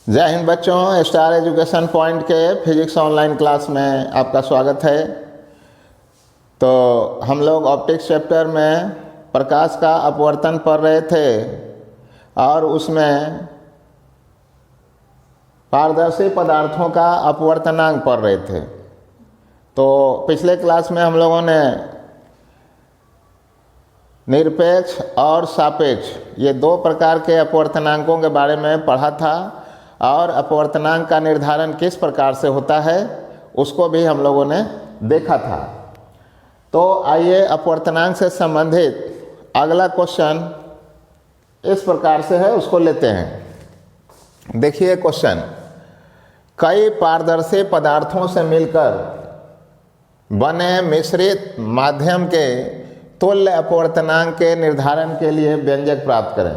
जय हिंद बच्चों, star education point के फिजिक्स ऑनलाइन क्लास में आपका स्वागत है। तो हम लोग ऑप्टिक्स चैप्टर में प्रकाश का अपवर्तन पढ़ रहे थे और उसमें पारदर्शी पदार्थों का अपवर्तनांक पढ़ रहे थे। तो पिछले क्लास में हम लोगों ने निरपेक्ष और सापेक्ष ये दो प्रकार के अपवर्तनांकों के बारे में पढ़ा था और अपवर्तनांक का निर्धारण किस प्रकार से होता है उसको भी हम लोगों ने देखा था। तो आइए अपवर्तनांक से संबंधित अगला क्वेश्चन इस प्रकार से है, उसको लेते हैं। देखिए क्वेश्चन, कई पारदर्शी पदार्थों से मिलकर बने मिश्रित माध्यम के तुल्य अपवर्तनांक के निर्धारण के लिए व्यंजक प्राप्त करें।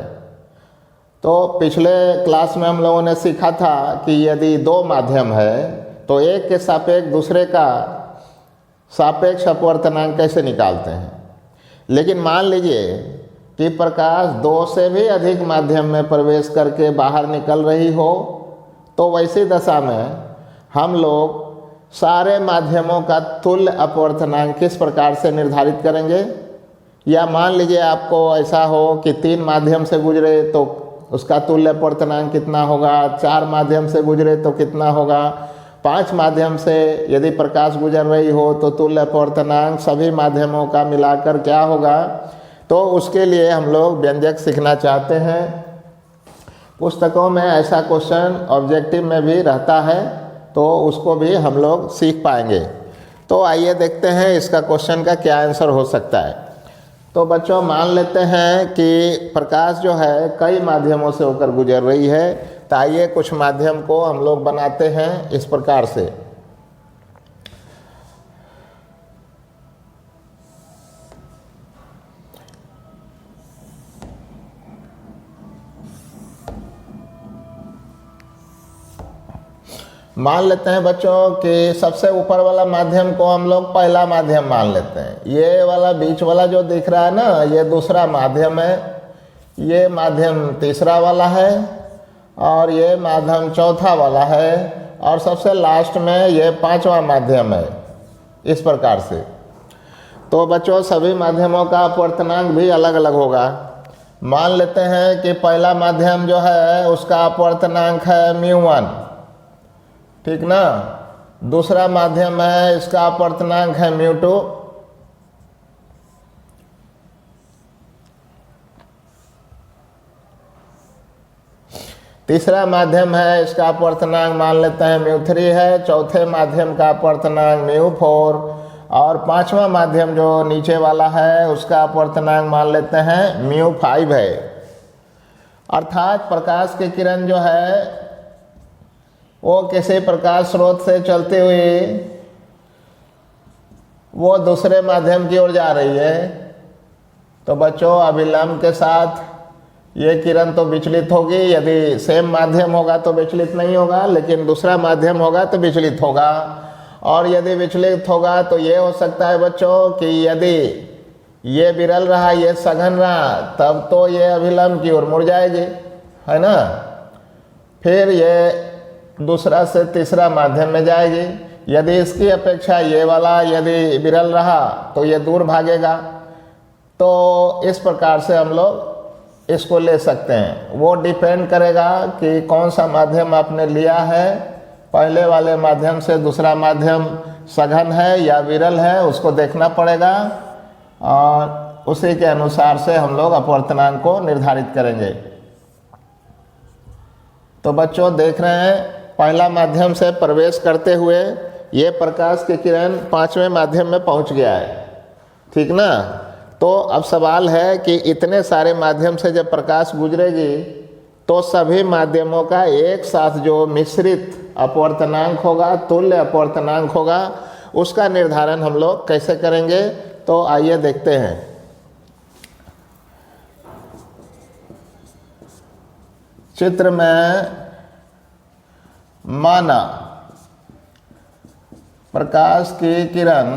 तो पिछले क्लास में हम लोगों ने सीखा था कि यदि दो माध्यम है तो एक के सापेक्ष दूसरे का सापेक्ष अपवर्तनांक कैसे निकालते हैं। लेकिन मान लीजिए कि प्रकाश दो से भी अधिक माध्यम में प्रवेश करके बाहर निकल रही हो, तो वैसी दशा में हम लोग सारे माध्यमों का तुल्य अपवर्तनांक किस प्रकार से निर्धारित करेंगे। या मान लीजिए आपको ऐसा हो कि 3 माध्यम से गुजरे तो उसका तुल्य अपवर्तनांक कितना होगा, 4 माध्यम से गुजरे तो कितना होगा, 5 माध्यम से यदि प्रकाश गुजर रही हो तो तुल्य अपवर्तनांक सभी माध्यमों का मिलाकर क्या होगा। तो उसके लिए हम लोग व्यंजक सीखना चाहते हैं। पुस्तकों में ऐसा क्वेश्चन ऑब्जेक्टिव में भी रहता है, तो उसको भी हम लोग सीख पाएंगे। तो आइए देखते हैं इसका क्वेश्चन का क्या आंसर हो सकता है। तो बच्चों मान लेते हैं कि प्रकाश जो है कई माध्यमों से होकर गुजर रही है। तो आइए कुछ माध्यम को हम लोग बनाते हैं इस प्रकार से। मान लेते हैं बच्चों कि सबसे ऊपर वाला माध्यम को हम लोग पहला माध्यम मान लेते हैं। ये वाला बीच वाला जो दिख रहा है ना, ये दूसरा माध्यम है, ये माध्यम तीसरा वाला है और ये माध्यम चौथा वाला है और सबसे लास्ट में ये 5वां माध्यम है, इस प्रकार से। तो बच्चों सभी माध्यमों का अपवर्तनांक भी अलग अलग होगा। मान लेते हैं कि पहला माध्यम जो है उसका अपवर्तनांक है μ1, ठीक ना। दूसरा माध्यम है, इसका अपवर्तनांक है μ2। तीसरा माध्यम है, इसका अपवर्तनांक मान लेते हैं μ3 है। चौथे माध्यम का अपवर्तनांक μ4 और 5वां माध्यम जो नीचे वाला है उसका अपवर्तनांक मान लेते हैं μ5 है। अर्थात प्रकाश की किरण जो है वो किसी प्रकाश स्रोत से चलते हुए वो दूसरे माध्यम की ओर जा रही है। तो बच्चों अभिलंब के साथ ये किरण तो विचलित होगी। यदि सेम माध्यम होगा तो विचलित नहीं होगा, लेकिन दूसरा माध्यम होगा तो विचलित होगा। और यदि विचलित होगा तो ये हो सकता है बच्चों कि यदि ये विरल रहा, ये सघन रहा, तब तो ये अभिलंब की ओर मुड़ जाएगी, है ना। फिर ये दूसरा से तीसरा माध्यम में जाएगी। यदि इसकी अपेक्षा ये वाला यदि विरल रहा तो ये दूर भागेगा। तो इस प्रकार से हम लोग इसको ले सकते हैं। वो डिपेंड करेगा कि कौन सा माध्यम आपने लिया है, पहले वाले माध्यम से दूसरा माध्यम सघन है या विरल है, उसको देखना पड़ेगा और उसी के अनुसार से हम लोग अपवर्तनांक को निर्धारित करेंगे। तो बच्चों देख रहे हैं पहला माध्यम से प्रवेश करते हुए ये प्रकाश की किरण 5वें माध्यम में पहुंच गया है, ठीक ना। तो अब सवाल है कि इतने सारे माध्यम से जब प्रकाश गुजरेगी तो सभी माध्यमों का एक साथ जो मिश्रित अपवर्तनांक होगा, तुल्य अपवर्तनांक होगा, उसका निर्धारण हम लोग कैसे करेंगे। तो आइए देखते हैं। चित्र में माना प्रकाश की किरण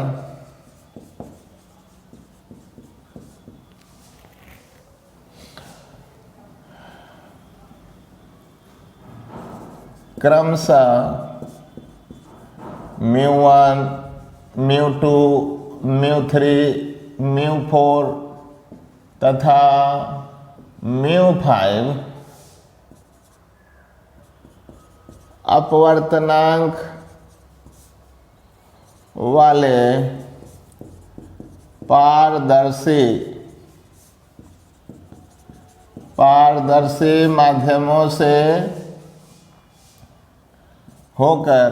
क्रमशः μ1, μ2, μ3, μ4 तथा μ5 अपवर्तनांक वाले पारदर्शी माध्यमों से होकर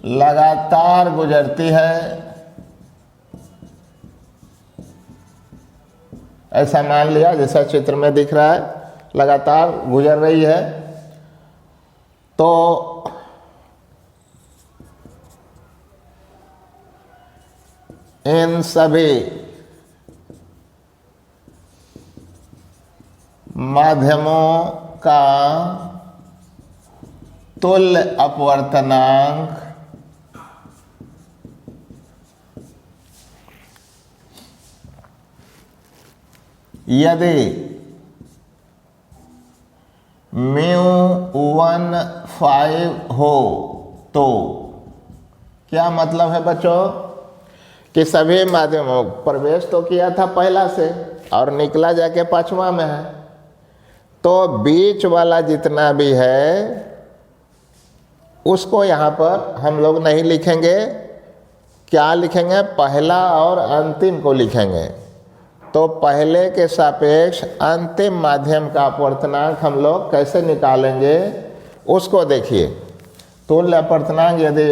लगातार गुजरती है। ऐसा मान लिया जैसा चित्र में दिख रहा है, लगातार गुजर रही है। तो इन सभी माध्यमों का तुल्य अपवर्तनांक यदि μ15 हो तो क्या मतलब है बच्चों कि सभी माध्यमों प्रवेश तो किया था पहला से और निकला जाके पांचवा में है, तो बीच वाला जितना भी है उसको यहाँ पर हम लोग नहीं लिखेंगे। क्या लिखेंगे? पहला और अंतिम को लिखेंगे। तो पहले के सापेक्ष अंतिम माध्यम का अपवर्तनांक हम लोग कैसे निकालेंगे उसको देखिए। तुल्य अपवर्तनांक यदि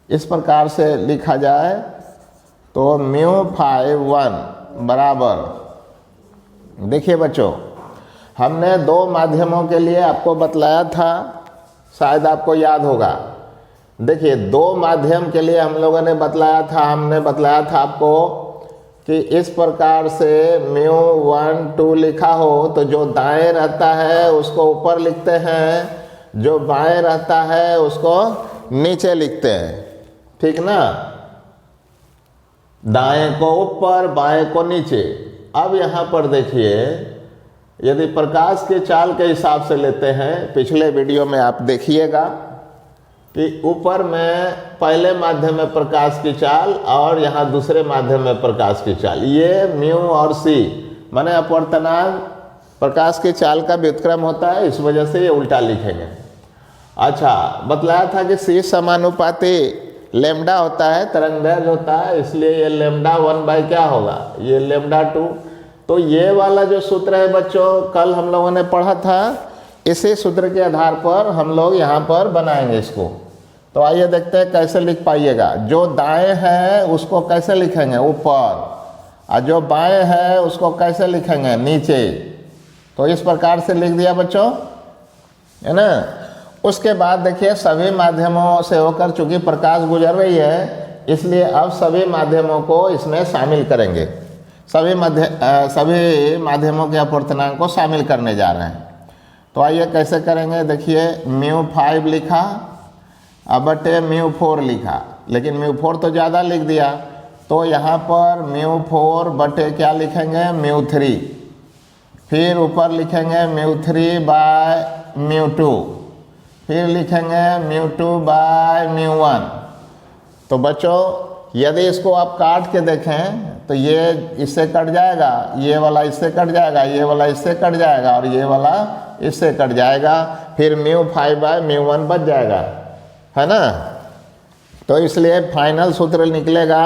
इस प्रकार से लिखा जाए तो μ51 बराबर, देखिए बच्चों, हमने दो माध्यमों के लिए आपको बतलाया था, शायद आपको याद होगा। देखिए, दो माध्यम के लिए हम लोगों ने बतलाया था, आपको कि इस प्रकार से μ1 2 लिखा हो तो जो दाएं रहता है उसको ऊपर लिखते हैं, जो बाएं रहता है उसको नीचे लिखते हैं, ठीक ना। दाएं को ऊपर, बाएं को नीचे। अब यहाँ पर देखिए, यदि प्रकाश के चाल के हिसाब से लेते हैं, पिछले वीडियो में आप देखिएगा कि ऊपर में पहले माध्यम में प्रकाश की चाल और यहाँ दूसरे माध्यम में प्रकाश की चाल, ये μ और c माने अपवर्तनांक प्रकाश की चाल का व्युत्क्रम होता है, इस वजह से ये उल्टा लिखेंगे। अच्छा, बतलाया था कि c समानुपाती लेमडा होता है, तरंगदैर्घ्य होता है, इसलिए ये λ1 क्या होगा, ये λ2। तो ये वाला जो सूत्र है बच्चों, कल हम लोगों ने पढ़ा था, इसी सूत्र के आधार पर हम लोग यहाँ पर बनाएंगे इसको। तो आइए देखते हैं कैसे लिख पाइएगा। जो दाएं है उसको कैसे लिखेंगे? ऊपर, और जो बाएं है उसको कैसे लिखेंगे? नीचे। तो इस प्रकार से लिख दिया बच्चों, है ना। उसके बाद देखिए, सभी माध्यमों से होकर चूंकि प्रकाश गुजर रही है, इसलिए अब सभी माध्यमों को इसमें शामिल करेंगे। सभी माध्यमों के अपवर्तनांक को शामिल करने जा रहे हैं। तो आइए कैसे करेंगे। देखिए, μ5 लिखा, अब बटे μ4 लिखा, लेकिन μ4 तो ज़्यादा लिख दिया, तो यहाँ पर μ4 बटे क्या लिखेंगे? μ3। फिर ऊपर लिखेंगे μ3 बाय μ2, फिर लिखेंगे μ2 बाय μ1। तो बच्चों, यदि इसको आप काट के देखें तो ये इससे कट जाएगा, ये वाला इससे कट जाएगा, ये वाला इससे कट जाएगा और ये वाला इससे कट जाएगा, फिर μ5 बाय μ1 बच जाएगा, है ना। तो इसलिए फाइनल सूत्र निकलेगा।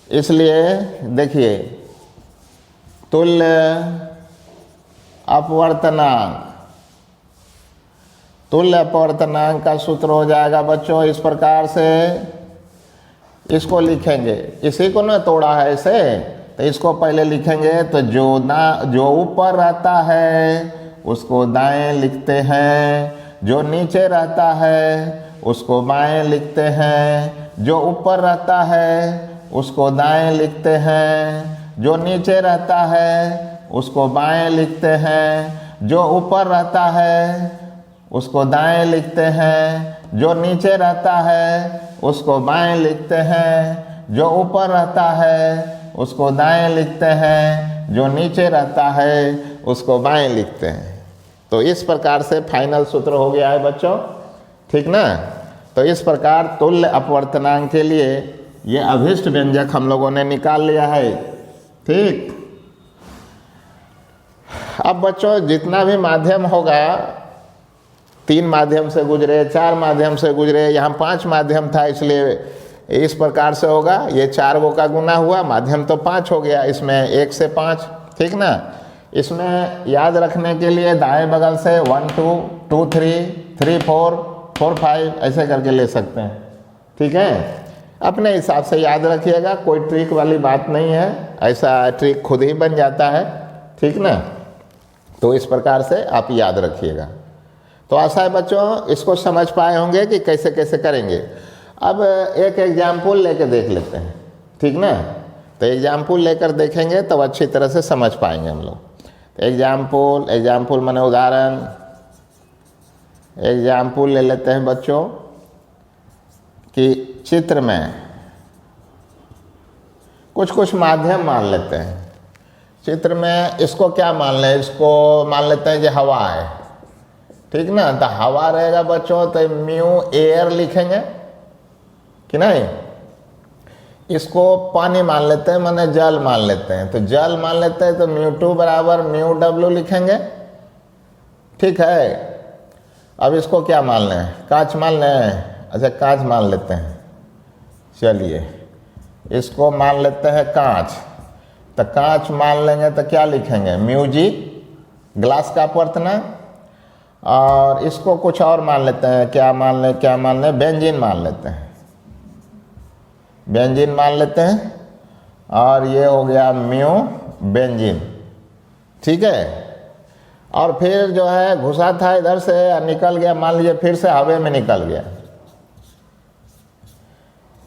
इसलिए देखिए, तुल्य अपवर्तनांक का सूत्र हो जाएगा बच्चों इस प्रकार से। इसको लिखेंगे, इसी को ना तोड़ा है इसे, तो इसको पहले लिखेंगे। तो जो ऊपर रहता है उसको दाएं लिखते हैं, जो नीचे रहता है उसको बाएं लिखते हैं, जो ऊपर रहता है उसको दाएं लिखते हैं, जो नीचे रहता है उसको बाएं लिखते हैं, जो ऊपर रहता है उसको दाएं लिखते हैं, जो नीचे रहता है उसको बाएं लिखते हैं, जो ऊपर रहता है उसको दाएं लिखते हैं, जो नीचे रहता है उसको बाएं लिखते हैं। तो इस प्रकार से फाइनल सूत्र हो गया है बच्चों, ठीक ना। तो इस प्रकार तुल्य अपवर्तनांक के लिए ये अभिष्ट व्यंजक हम लोगों ने निकाल लिया है, ठीक। अब बच्चों जितना भी माध्यम होगा, 3 माध्यम से गुजरे, 4 माध्यम से गुजरे, यहाँ 5 माध्यम था, इसलिए इस प्रकार से होगा। ये 4 गो का गुना हुआ, माध्यम तो 5 हो गया, इसमें 1 से 5, ठीक ना। इसमें याद रखने के लिए दाएं बगल से 1 2 2 3 3 4 4 5 ऐसे करके ले सकते हैं, ठीक है। अपने हिसाब से याद रखिएगा, कोई ट्रिक वाली बात नहीं है, ऐसा ट्रिक खुद ही बन जाता है, ठीक ना। तो इस प्रकार से आप याद रखिएगा। तो आशा है बच्चों इसको समझ पाए होंगे कि कैसे कैसे करेंगे। अब एक एग्जाम्पल लेकर देख लेते हैं, ठीक ना। तो एग्जाम्पल लेकर देखेंगे तब अच्छी तरह से समझ पाएंगे हम लोग। तो एग्जाम्पल माने उदाहरण, एग्जाम्पल ले लेते हैं बच्चों कि चित्र में कुछ माध्यम मान लेते हैं। चित्र में इसको क्या मान लें, इसको मान लेते हैं कि हवा है, ठीक ना। तो हवा रहेगा बच्चों तो म्यू एयर लिखेंगे कि नहीं। इसको पानी मान लेते हैं, माने जल मान लेते हैं, तो जल मान लेते हैं तो μ2 बराबर μW लिखेंगे, ठीक है। अब इसको क्या मान लें, कांच मान लें, अच्छा कांच मान लेते हैं, चलिए इसको मान लेते हैं कांच। तो कांच मान लेंगे तो क्या लिखेंगे, μg ग्लास का अपवर्तनांक। और इसको कुछ और मान लेते हैं, क्या मान लें, बेंजीन मान लेते हैं, बेंजीन मान लेते हैं। और ये हो गया म्यू बेंजीन, ठीक है। और फिर जो है घुसा था इधर से निकल गया, मान लीजिए फिर से हवा में निकल गया,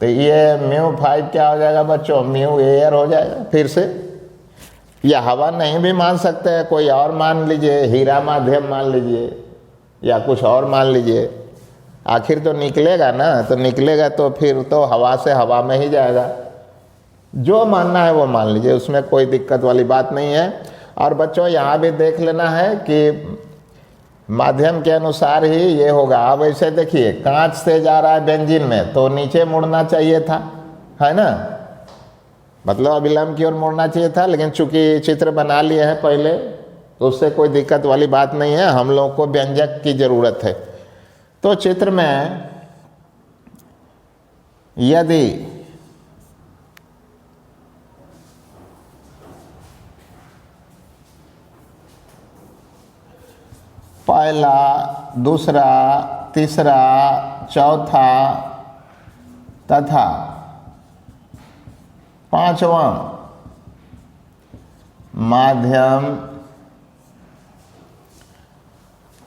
तो ये μ5 क्या हो जाएगा बच्चों, म्यू एयर हो जाएगा फिर से। या हवा नहीं भी मान सकते हैं, कोई और मान लीजिए, हीरा माध्यम मान लीजिए या कुछ और मान लीजिए, आखिर तो निकलेगा ना। तो निकलेगा तो फिर तो हवा से हवा में ही जाएगा, जो मानना है वो मान लीजिए, उसमें कोई दिक्कत वाली बात नहीं है। और बच्चों यहाँ भी देख लेना है कि माध्यम के अनुसार ही ये होगा। अब ऐसे देखिए कांच से जा रहा है बेंजीन में तो नीचे मुड़ना चाहिए था, है ना, मतलब अभिलंब की ओर मुड़ना चाहिए था, लेकिन चूंकि चित्र बना लिए हैं पहले तो उससे कोई दिक्कत वाली बात नहीं है। हम लोग को व्यंजक की ज़रूरत है। तो चित्र में यदि पहला, दूसरा, तीसरा, चौथा तथा 5वां माध्यम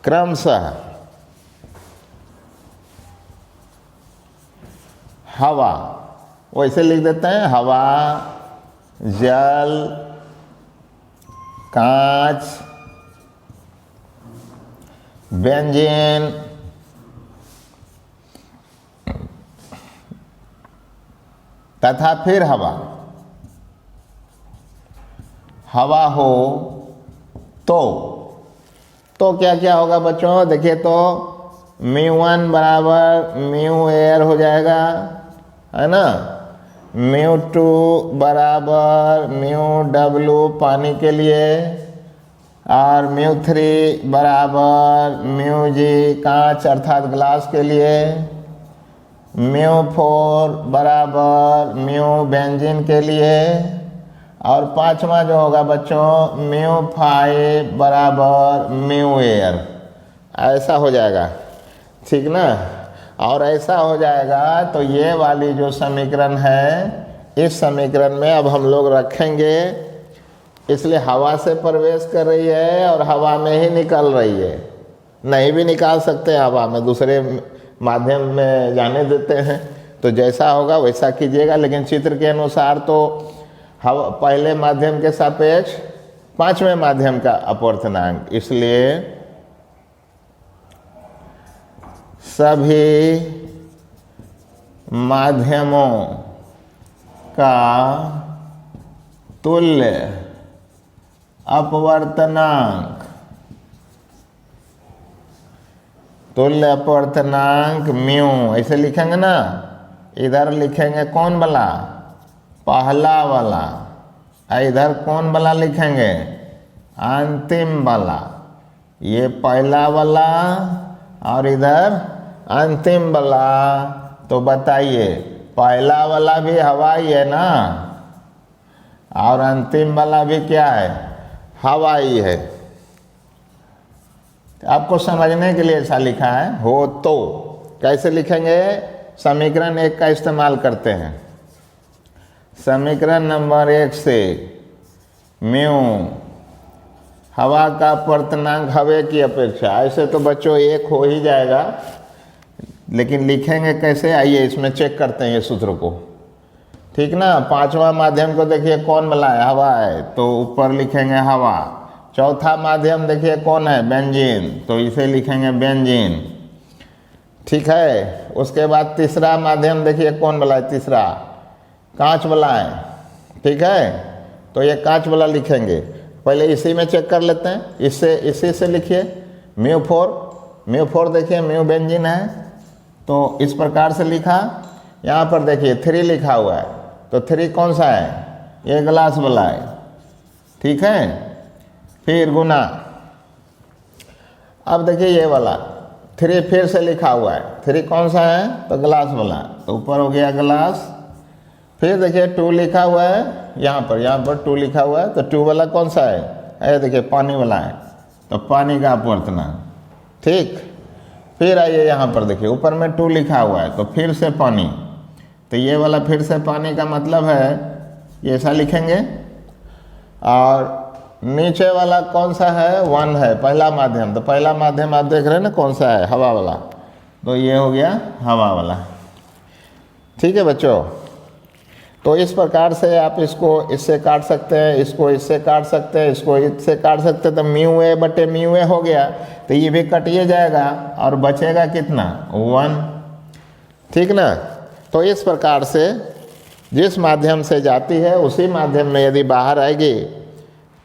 क्रमशः हवा, वैसे लिख देते हैं, हवा, जल, कांच, बेंजीन तथा फिर हवा हो तो क्या क्या होगा बच्चों, देखिए तो μ1 बराबर म्यू एयर हो जाएगा, है ना। μ2 बराबर μW पानी के लिए, और μ3 बराबर μg कांच अर्थात ग्लास के लिए, μ4 बराबर म्यू बेंजीन के लिए, और 5वां जो होगा बच्चों μ5 बराबर म्यू एयर। ऐसा हो जाएगा, ठीक ना। और ऐसा हो जाएगा तो ये वाली जो समीकरण है, इस समीकरण में अब हम लोग रखेंगे, इसलिए हवा से प्रवेश कर रही है और हवा में ही निकल रही है, नहीं भी निकाल सकते हवा में, दूसरे माध्यम में जाने देते हैं। तो जैसा होगा वैसा कीजिएगा, लेकिन चित्र के अनुसार तो हवा पहले माध्यम के सापेक्ष 5वें माध्यम का अपवर्तनांक, इसलिए सभी माध्यमों का तुल्य अपवर्तनांक तुल्य अपवर्तनांक म्यू, ऐसे लिखेंगे ना। इधर लिखेंगे कौन वाला, पहला वाला, इधर कौन वाला लिखेंगे, अंतिम वाला। ये पहला वाला और इधर अंतिम वाला। तो बताइए पहला वाला भी हवाई है ना, और अंतिम वाला भी क्या है, हवाई है। आपको समझने के लिए ऐसा लिखा है। हो तो कैसे लिखेंगे, समीकरण 1 का इस्तेमाल करते हैं। समीकरण नंबर 1 से म्यू हवा का अपवर्तनांक हवे की अपेक्षा, ऐसे तो बच्चों 1 हो ही जाएगा, लेकिन लिखेंगे कैसे, आइए इसमें चेक करते हैं ये सूत्र को। ठीक ना, पांचवा माध्यम को देखिए कौन वाला है, हवा है, तो ऊपर लिखेंगे हवा। चौथा माध्यम देखिए कौन है, बेंजीन, तो इसे लिखेंगे बेंजीन। ठीक है, उसके बाद तीसरा माध्यम देखिए कौन वाला है, तीसरा कांच वाला है। ठीक है, तो ये कांच वाला लिखेंगे। पहले इसी में चेक कर लेते हैं, इसी से लिखिए म्यू फोर देखिए म्यू बेंजीन है, तो इस प्रकार से लिखा। यहाँ पर देखिए 3 लिखा हुआ है, तो 3 कौन सा है, ये ग्लास वाला है। ठीक है, फिर गुना, अब देखिए ये वाला 3 फिर से लिखा हुआ है, 3 कौन सा है, तो ग्लास वाला, तो ऊपर हो गया ग्लास। फिर देखिए 2 लिखा हुआ है, यहाँ पर 2 लिखा हुआ है, तो 2 वाला कौन सा है, ये देखिए पानी वाला है, तो पानी का अपवर्तनांक। ठीक, फिर आइए यहाँ पर देखिए ऊपर में 2 लिखा हुआ है, तो फिर से पानी, तो ये वाला फिर से पानी का मतलब है ये ऐसा लिखेंगे। और नीचे वाला कौन सा है, 1 है, पहला माध्यम, तो पहला माध्यम आप देख रहे हैं ना कौन सा है, हवा वाला, तो ये हो गया हवा वाला। ठीक है बच्चों, तो इस प्रकार से आप इसको इससे काट सकते हैं, इसको इससे काट सकते हैं, इसको इससे काट सकते हैं, तो म्यू ए बटे म्यू ए हो गया, तो ये भी कटिए जाएगा और बचेगा कितना, 1। ठीक ना, तो इस प्रकार से जिस माध्यम से जाती है उसी माध्यम में यदि बाहर आएगी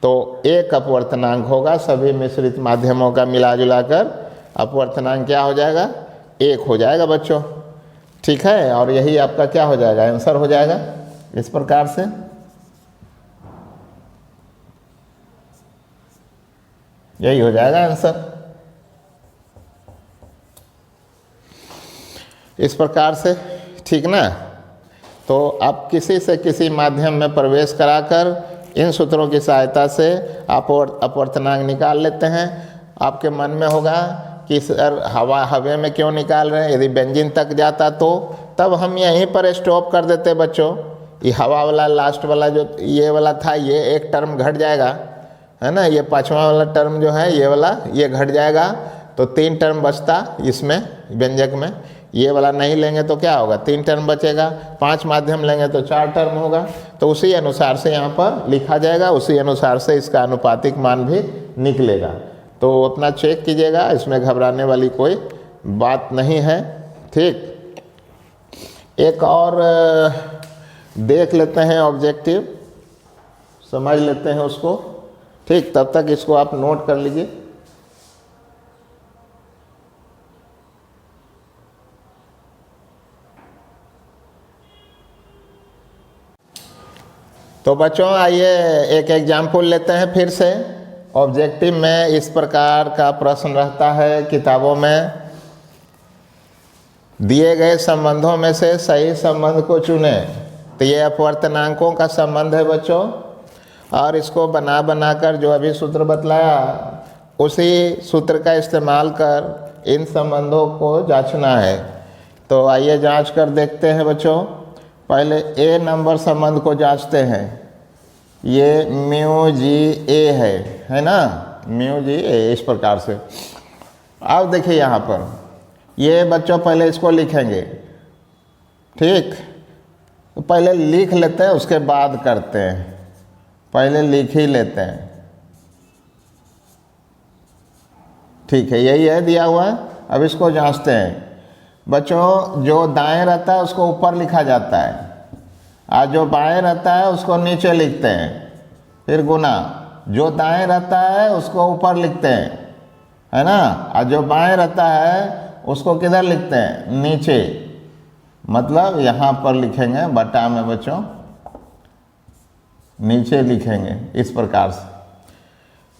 तो एक अपवर्तनांक होगा। सभी मिश्रित माध्यमों का मिला जुला कर अपवर्तनांक क्या हो जाएगा, 1 हो जाएगा बच्चों। ठीक है, और यही आपका क्या हो जाएगा, आंसर हो जाएगा इस प्रकार से। यही हो जाएगा आंसर इस प्रकार से। ठीक ना, तो आप किसी से किसी माध्यम में प्रवेश कराकर इन सूत्रों की सहायता से आप अपवर्तनांक निकाल लेते हैं। आपके मन में होगा कि सर हवे में क्यों निकाल रहे हैं, यदि बेंजीन तक जाता तो तब हम यहीं पर स्टॉप कर देते बच्चों। ये हवा वाला लास्ट वाला जो ये वाला था, ये एक टर्म घट जाएगा, है ना, ये 5वां वाला टर्म जो है ये वाला ये घट जाएगा, तो 3 टर्म बचता इसमें व्यंजक में। ये वाला नहीं लेंगे तो क्या होगा, 3 टर्म बचेगा, 5 माध्यम लेंगे तो 4 टर्म होगा। तो उसी अनुसार से यहाँ पर लिखा जाएगा, उसी अनुसार से इसका अनुपातिक मान भी निकलेगा। तो अपना चेक कीजिएगा, इसमें घबराने वाली कोई बात नहीं है। ठीक, एक और देख लेते हैं ऑब्जेक्टिव, समझ लेते हैं उसको। ठीक, तब तक इसको आप नोट कर लीजिए। तो बच्चों आइए एक एग्जाम्पल लेते हैं फिर से। ऑब्जेक्टिव में इस प्रकार का प्रश्न रहता है किताबों में, दिए गए संबंधों में से सही संबंध को चुनें। तो ये अपवर्तनांकों का संबंध है बच्चों, और इसको बना बनाकर जो अभी सूत्र बतलाया उसी सूत्र का इस्तेमाल कर इन संबंधों को जांचना है। तो आइए जांच कर देखते हैं बच्चों। पहले ए नंबर संबंध को जांचते हैं। ये म्यू जी ए है ना, म्यू जी ए, इस प्रकार से। अब देखिए यहाँ पर ये बच्चों पहले इसको लिखेंगे। ठीक, तो पहले लिख लेते हैं उसके बाद करते हैं, पहले लिख ही लेते हैं। ठीक है, यही है दिया हुआ है। अब इसको जांचते हैं बच्चों। जो दाएं रहता है उसको ऊपर लिखा जाता है, और जो बाएं रहता है उसको नीचे लिखते हैं। फिर गुना, जो दाएं रहता है उसको ऊपर लिखते हैं, है ना। और जो बाएं रहता है उसको किधर लिखते हैं, नीचे, मतलब यहाँ पर लिखेंगे बटा में बच्चों, नीचे लिखेंगे इस प्रकार से।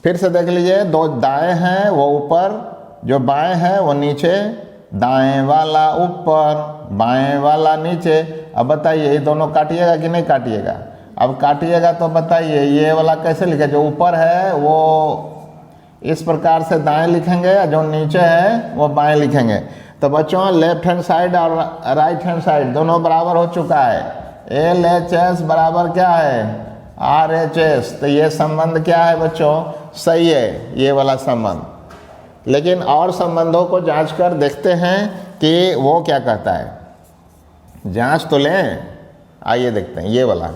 फिर से देख लीजिए, दो दाएं हैं वो ऊपर, जो बाएं है वो नीचे, दाएं वाला ऊपर, बाएं वाला नीचे। अब बताइए ये दोनों काटिएगा कि नहीं काटिएगा। अब काटिएगा तो बताइए ये वाला कैसे लिखे, जो ऊपर है वो इस प्रकार से दाएं लिखेंगे और जो नीचे है वो बाएं लिखेंगे। तो बच्चों लेफ्ट हैंड साइड और राइट हैंड साइड दोनों बराबर हो चुका है। LHS बराबर क्या है, RHS। तो ये संबंध क्या है बच्चों, सही है ये वाला संबंध। लेकिन और संबंधों को जांच कर देखते हैं कि वो क्या कहता है, जांच तो लें। आइए देखते हैं ये वाला,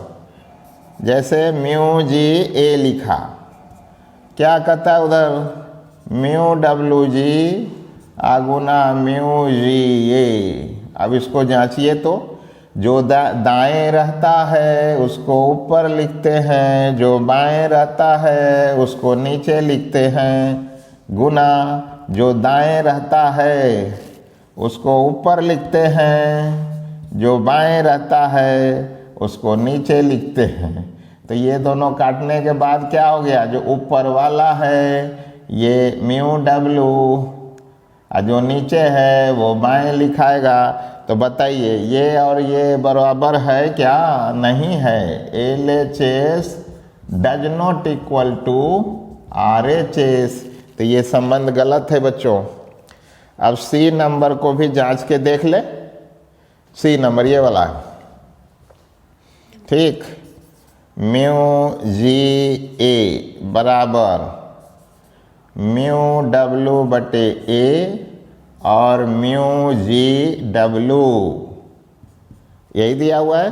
जैसे म्यू जी ए लिखा, क्या कहता है उधर, mu W G आगुना mu G A. अब इसको जांचिए तो जो दाएं रहता है उसको ऊपर लिखते हैं, जो बाएं रहता है उसको नीचे लिखते हैं, गुना जो दाएं रहता है उसको ऊपर लिखते हैं, जो बाएं रहता है उसको नीचे लिखते हैं। तो ये दोनों काटने के बाद क्या हो गया, जो ऊपर वाला है ये म्यू डब्ल्यू और जो नीचे है वो बाएं लिखाएगा। तो बताइए ये और ये बराबर है क्या, नहीं है। LHS does not equal to RHS। तो ये संबंध गलत है बच्चों। अब C नंबर को भी जांच के देख ले, C नंबर ये वाला है, ठीक। म्यू जी ए बराबर म्यू डब्ल्यू बटे ए और म्यू जी डब्ल्यू, यही दिया हुआ है।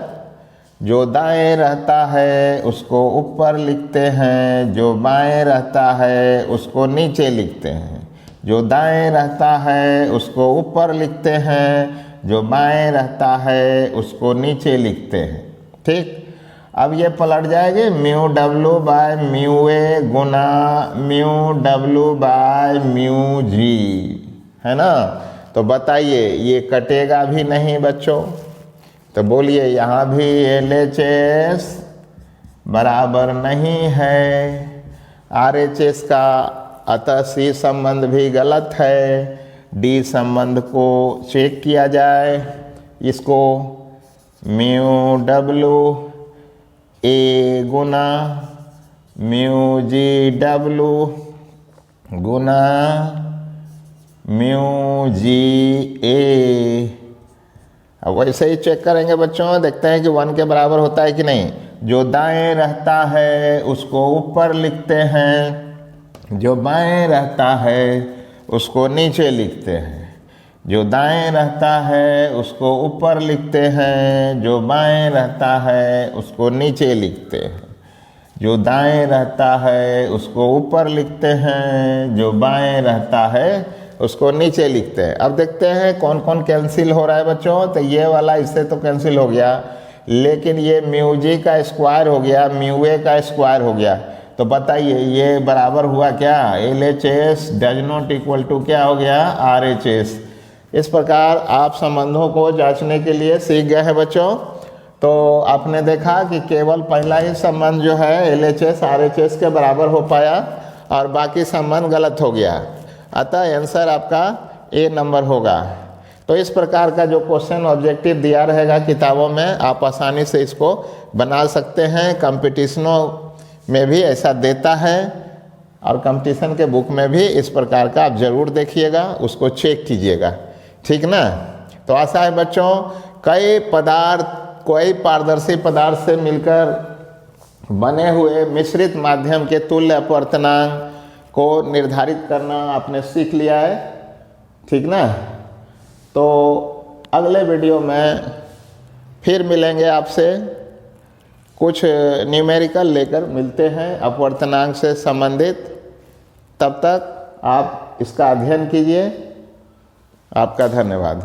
जो दाएं रहता है उसको ऊपर लिखते हैं, जो बाएं रहता है उसको नीचे लिखते हैं, जो दाएं रहता है उसको ऊपर लिखते हैं, जो बाएं रहता है उसको नीचे लिखते हैं, ठीक। अब ये पलट जाएगी mu W by mu A गुना mu W by mu G, है ना। तो बताइए ये कटेगा भी नहीं बच्चों। तो बोलिए यहाँ भी LHS बराबर नहीं है RHS का, अतः C संबंध भी गलत है। D संबंध को चेक किया जाए, इसको म्यू डब्ल्यू ए गुना म्यू जी डब्ल्यू गुना म्यू जी ए। अब वैसे ही चेक करेंगे बच्चों, देखते हैं कि 1 के बराबर होता है कि नहीं। जो दाएं रहता है उसको ऊपर लिखते हैं, जो बाएं रहता है उसको नीचे लिखते हैं, जो दाएं रहता है उसको ऊपर लिखते हैं, जो बाएं रहता है उसको नीचे लिखते हैं, जो दाएं रहता है उसको ऊपर लिखते हैं, जो बाएं रहता है उसको नीचे लिखते हैं। अब देखते हैं कौन कौन कैंसिल हो रहा है बच्चों। तो ये वाला इससे तो कैंसिल हो गया, लेकिन ये म्यू जी का स्क्वायर हो गया, म्यू ए का स्क्वायर हो गया। तो बताइए ये बराबर हुआ क्या, LHS does not equal to क्या हो गया, RHS। इस प्रकार आप संबंधों को जांचने के लिए सीख गए हैं बच्चों। तो आपने देखा कि केवल पहला ही संबंध जो है LHS RHS के बराबर हो पाया और बाकी संबंध गलत हो गया, अतः आंसर आपका A नंबर होगा। तो इस प्रकार का जो क्वेश्चन ऑब्जेक्टिव दिया रहेगा किताबों में, आप आसानी से इसको बना सकते हैं। कंपटीशनों में भी ऐसा देता है और कंपटीशन के बुक में भी इस प्रकार का आप ज़रूर देखिएगा, उसको चेक कीजिएगा, ठीक ना। तो आशा है बच्चों कई पारदर्शी पदार्थ से मिलकर बने हुए मिश्रित माध्यम के तुल्य अपवर्तनांक को निर्धारित करना आपने सीख लिया है, ठीक ना। तो अगले वीडियो में फिर मिलेंगे आपसे, कुछ न्यूमेरिकल लेकर मिलते हैं अपवर्तनांक से संबंधित। तब तक आप इसका अध्ययन कीजिए। आपका धन्यवाद।